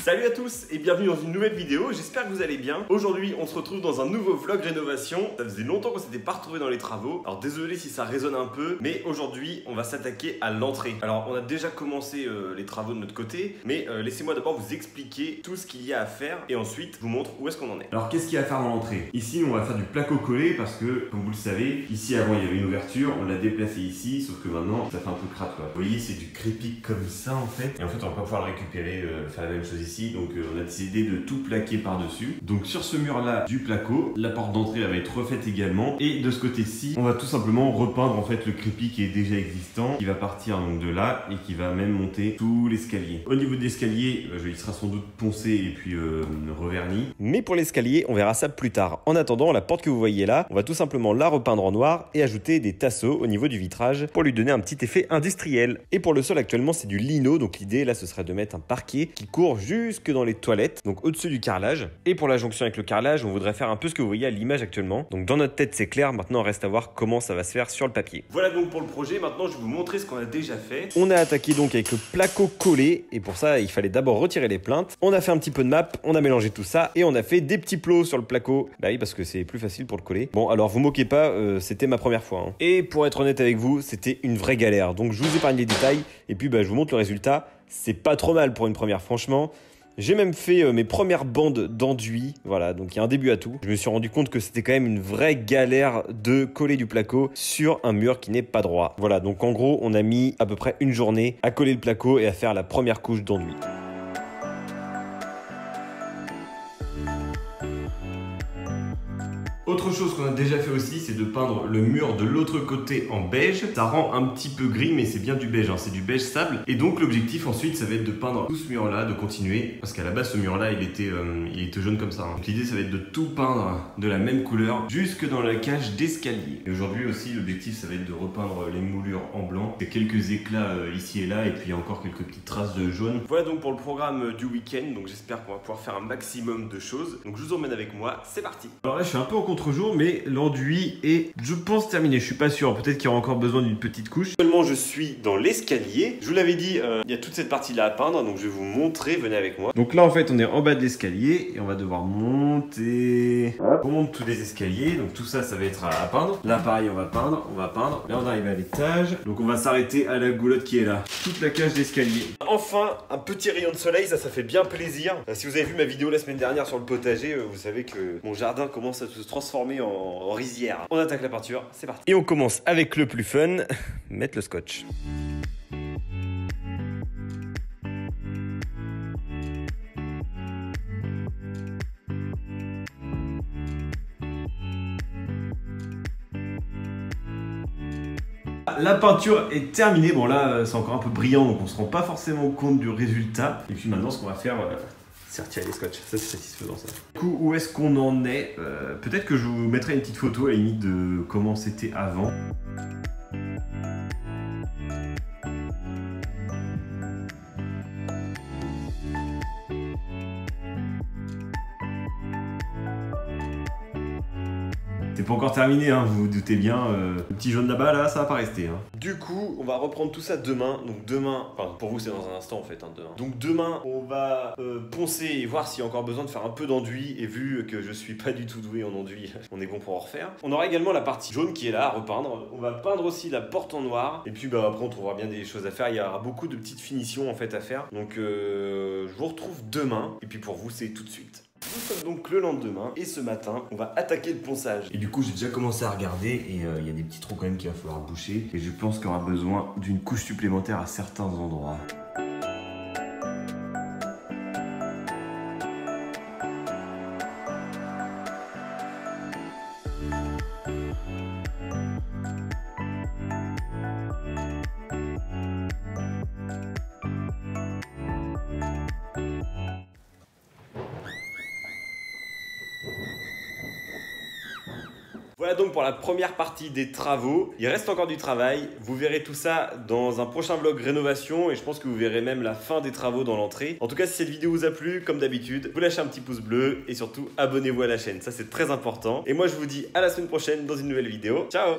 Salut à tous et bienvenue dans une nouvelle vidéo, j'espère que vous allez bien. Aujourd'hui on se retrouve dans un nouveau vlog rénovation. Ça faisait longtemps qu'on s'était pas retrouvé dans les travaux. Alors désolé si ça résonne un peu, mais aujourd'hui on va s'attaquer à l'entrée. Alors on a déjà commencé les travaux de notre côté, mais laissez-moi d'abord vous expliquer tout ce qu'il y a à faire et ensuite je vous montre où est-ce qu'on en est. Alors qu'est-ce qu'il y a à faire dans l'entrée? Ici on va faire du placo collé parce que comme vous le savez, ici avant il y avait une ouverture, on l'a déplacé ici, sauf que maintenant ça fait un peu crade quoi. Vous voyez c'est du crépic comme ça en fait. Et en fait on va pas pouvoir le récupérer, faire la même chose ici. Donc on a décidé de tout plaquer par dessus. Donc sur ce mur là du placo, la porte d'entrée va être refaite également. Et de ce côté-ci, on va tout simplement repeindre en fait le crépi qui est déjà existant, qui va partir donc de là et qui va même monter tout l'escalier. Au niveau de l'escalier, il sera sans doute poncé et puis reverni. Mais pour l'escalier, on verra ça plus tard. En attendant, la porte que vous voyez là, on va tout simplement la repeindre en noir et ajouter des tasseaux au niveau du vitrage pour lui donner un petit effet industriel. Et pour le sol actuellement, c'est du lino. Donc l'idée là, ce serait de mettre un parquet qui court jusque dans les toilettes, donc au-dessus du carrelage. Et pour la jonction avec le carrelage, on voudrait faire un peu ce que vous voyez à l'image actuellement. Donc dans notre tête c'est clair, maintenant reste à voir comment ça va se faire sur le papier. Voilà donc pour le projet, maintenant je vais vous montrer ce qu'on a déjà fait. On a attaqué donc avec le placo collé, et pour ça il fallait d'abord retirer les plaintes. On a fait un petit peu de map, on a mélangé tout ça, et on a fait des petits plots sur le placo. Bah oui, parce que c'est plus facile pour le coller. Bon alors vous moquez pas, c'était ma première fois. Hein. Et pour être honnête avec vous, c'était une vraie galère. Donc je vous épargne les détails, et puis bah, je vous montre le résultat. C'est pas trop mal pour une première franchement. J'ai même fait mes premières bandes d'enduit, voilà, donc il y a un début à tout. Je me suis rendu compte que c'était quand même une vraie galère de coller du placo sur un mur qui n'est pas droit. Voilà, donc en gros, on a mis à peu près une journée à coller le placo et à faire la première couche d'enduit. Autre chose qu'on a déjà fait aussi, c'est de peindre le mur de l'autre côté en beige. Ça rend un petit peu gris, mais c'est bien du beige, hein. C'est du beige sable. Et donc l'objectif ensuite, ça va être de peindre tout ce mur-là, de continuer. Parce qu'à la base, ce mur-là, il était jaune comme ça. Hein. L'idée, ça va être de tout peindre de la même couleur jusque dans la cage d'escalier. Et aujourd'hui aussi, l'objectif, ça va être de repeindre les moulures en blanc. Il y a quelques éclats ici et là, et puis encore quelques petites traces de jaune. Voilà donc pour le programme du week-end. Donc j'espère qu'on va pouvoir faire un maximum de choses. Donc je vous emmène avec moi, c'est parti. Alors là, je suis un peu en contre-jour, mais l'enduit est, je pense, terminé. Je suis pas sûr. Peut-être qu'il y aura encore besoin d'une petite couche. Actuellement, je suis dans l'escalier. Je vous l'avais dit, il y a toute cette partie-là à peindre. Donc je vais vous montrer. Venez avec moi. Donc là, en fait, on est en bas de l'escalier et on va devoir monter. On monte tous les escaliers. Donc tout ça, ça va être à peindre. Là, pareil, on va peindre. On va peindre. Là, on arrive à l'étage. Donc on va s'arrêter à la goulotte qui est là. Toute la cage d'escalier. Enfin, un petit rayon de soleil. Ça fait bien plaisir. Si vous avez vu ma vidéo la semaine dernière sur le potager, vous savez que mon jardin commence à se transformer en rizière. On attaque la peinture, c'est parti. Et on commence avec le plus fun, mettre le scotch. La peinture est terminée. Bon là, c'est encore un peu brillant, donc on se rend pas forcément compte du résultat. Et puis maintenant, ce qu'on va faire... c'est retirer les scotch, ça c'est satisfaisant ça. Du coup, où est-ce qu'on en est? Peut-être que je vous mettrai une petite photo à la limite de comment c'était avant. C'est pas encore terminé, hein, vous vous doutez bien. Le petit jaune là-bas, là, ça va pas rester. Hein. Du coup, on va reprendre tout ça demain. Donc demain, enfin pour vous c'est dans un instant en fait, hein, demain. Donc demain, on va poncer et voir s'il y a encore besoin de faire un peu d'enduit. Et vu que je suis pas du tout doué en enduit, on est bon pour en refaire. On aura également la partie jaune qui est là à repeindre. On va peindre aussi la porte en noir. Et puis bah après on trouvera bien des choses à faire. Il y aura beaucoup de petites finitions en fait à faire. Donc je vous retrouve demain. Et puis pour vous c'est tout de suite. Nous sommes donc le lendemain et ce matin, on va attaquer le ponçage. Et du coup, j'ai déjà commencé à regarder et il y a des petits trous quand même qu'il va falloir boucher. Et je pense qu'il y aura besoin d'une couche supplémentaire à certains endroits. Voilà donc pour la première partie des travaux. Il reste encore du travail. Vous verrez tout ça dans un prochain vlog rénovation et je pense que vous verrez même la fin des travaux dans l'entrée. En tout cas, si cette vidéo vous a plu, comme d'habitude, vous lâchez un petit pouce bleu et surtout abonnez-vous à la chaîne. Ça, c'est très important. Et moi, je vous dis à la semaine prochaine dans une nouvelle vidéo. Ciao!